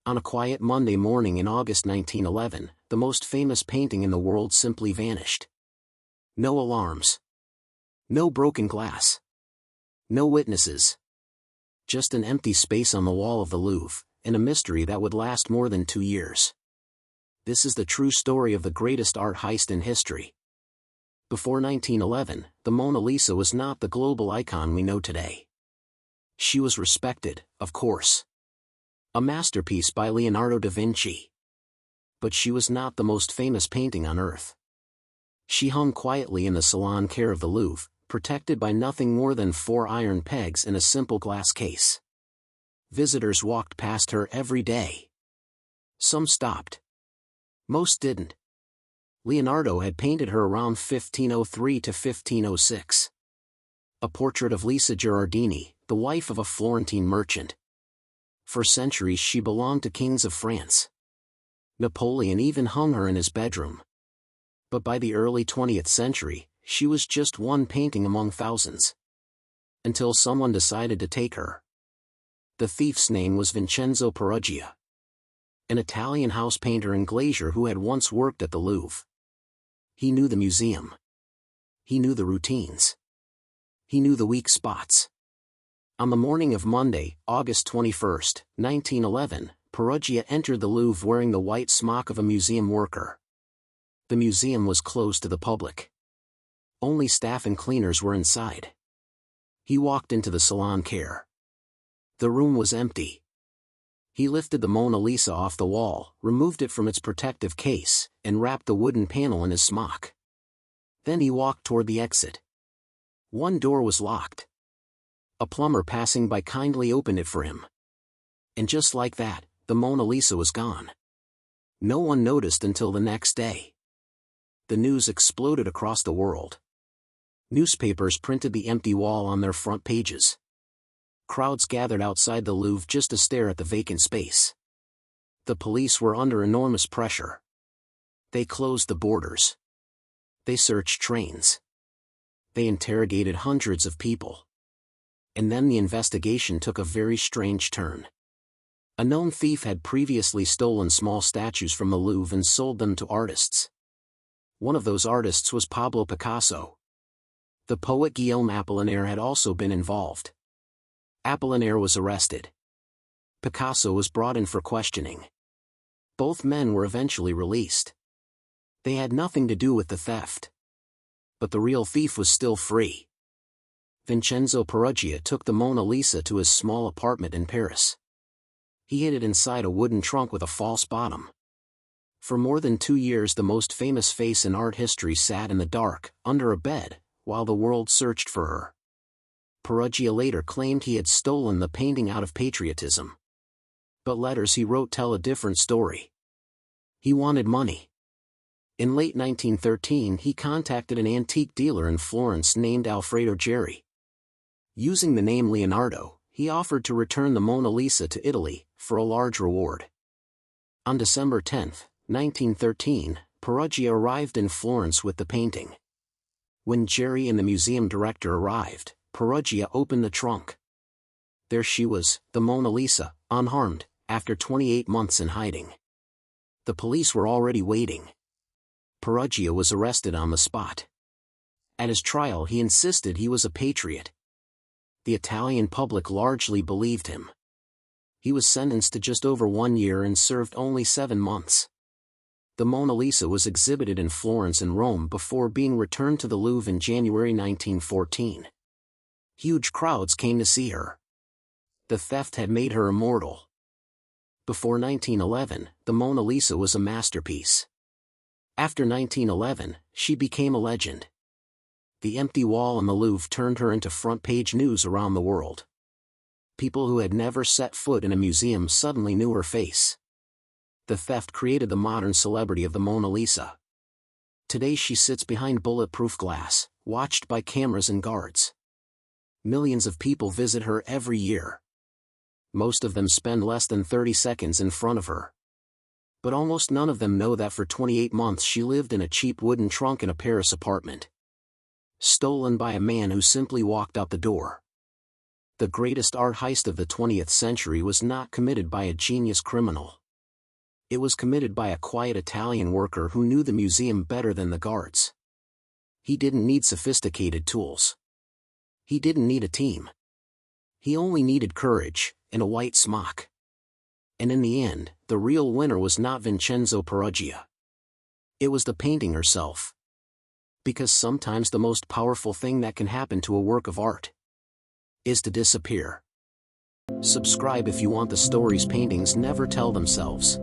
On a quiet Monday morning in August 1911, the most famous painting in the world simply vanished. No alarms. No broken glass. No witnesses. Just an empty space on the wall of the Louvre, and a mystery that would last more than 2 years. This is the true story of the greatest art heist in history. Before 1911, the Mona Lisa was not the global icon we know today. She was respected, of course. A masterpiece by Leonardo da Vinci. But she was not the most famous painting on earth. She hung quietly in the salon care of the Louvre, protected by nothing more than 4 iron pegs in a simple glass case. Visitors walked past her every day. Some stopped. Most didn't. Leonardo had painted her around 1503 to 1506. A portrait of Lisa Gherardini, the wife of a Florentine merchant. For centuries she belonged to kings of France. Napoleon even hung her in his bedroom. But by the early 20th century, she was just one painting among thousands. Until someone decided to take her. The thief's name was Vincenzo Peruggia. An Italian house painter and glazier who had once worked at the Louvre. He knew the museum. He knew the routines. He knew the weak spots. On the morning of Monday, August 21, 1911, Peruggia entered the Louvre wearing the white smock of a museum worker. The museum was closed to the public. Only staff and cleaners were inside. He walked into the salon care. The room was empty. He lifted the Mona Lisa off the wall, removed it from its protective case, and wrapped the wooden panel in his smock. Then he walked toward the exit. One door was locked. A plumber passing by kindly opened it for him. And just like that, the Mona Lisa was gone. No one noticed until the next day. The news exploded across the world. Newspapers printed the empty wall on their front pages. Crowds gathered outside the Louvre just to stare at the vacant space. The police were under enormous pressure. They closed the borders. They searched trains. They interrogated hundreds of people. And then the investigation took a very strange turn. A known thief had previously stolen small statues from the Louvre and sold them to artists. One of those artists was Pablo Picasso. The poet Guillaume Apollinaire had also been involved. Apollinaire was arrested. Picasso was brought in for questioning. Both men were eventually released. They had nothing to do with the theft. But the real thief was still free. Vincenzo Peruggia took the Mona Lisa to his small apartment in Paris. He hid it inside a wooden trunk with a false bottom. For more than 2 years the most famous face in art history sat in the dark, under a bed, while the world searched for her. Peruggia later claimed he had stolen the painting out of patriotism. But letters he wrote tell a different story. He wanted money. In late 1913 he contacted an antique dealer in Florence named Alfredo Geri. Using the name Leonardo, he offered to return the Mona Lisa to Italy, for a large reward. On December 10, 1913, Peruggia arrived in Florence with the painting. When Geri and the museum director arrived, Peruggia opened the trunk. There she was, the Mona Lisa, unharmed, after 28 months in hiding. The police were already waiting. Peruggia was arrested on the spot. At his trial he insisted he was a patriot. The Italian public largely believed him. He was sentenced to just over 1 year and served only 7 months. The Mona Lisa was exhibited in Florence and Rome before being returned to the Louvre in January 1914. Huge crowds came to see her. The theft had made her immortal. Before 1911, the Mona Lisa was a masterpiece. After 1911, she became a legend. The empty wall in the Louvre turned her into front-page news around the world. People who had never set foot in a museum suddenly knew her face. The theft created the modern celebrity of the Mona Lisa. Today she sits behind bulletproof glass, watched by cameras and guards. Millions of people visit her every year. Most of them spend less than 30 seconds in front of her. But almost none of them know that for 28 months she lived in a cheap wooden trunk in a Paris apartment. Stolen by a man who simply walked out the door. The greatest art heist of the 20th century was not committed by a genius criminal. It was committed by a quiet Italian worker who knew the museum better than the guards. He didn't need sophisticated tools. He didn't need a team. He only needed courage, and a white smock. And in the end, the real winner was not Vincenzo Peruggia. It was the painting herself. Because sometimes the most powerful thing that can happen to a work of art is to disappear. Subscribe if you want the stories paintings never tell themselves.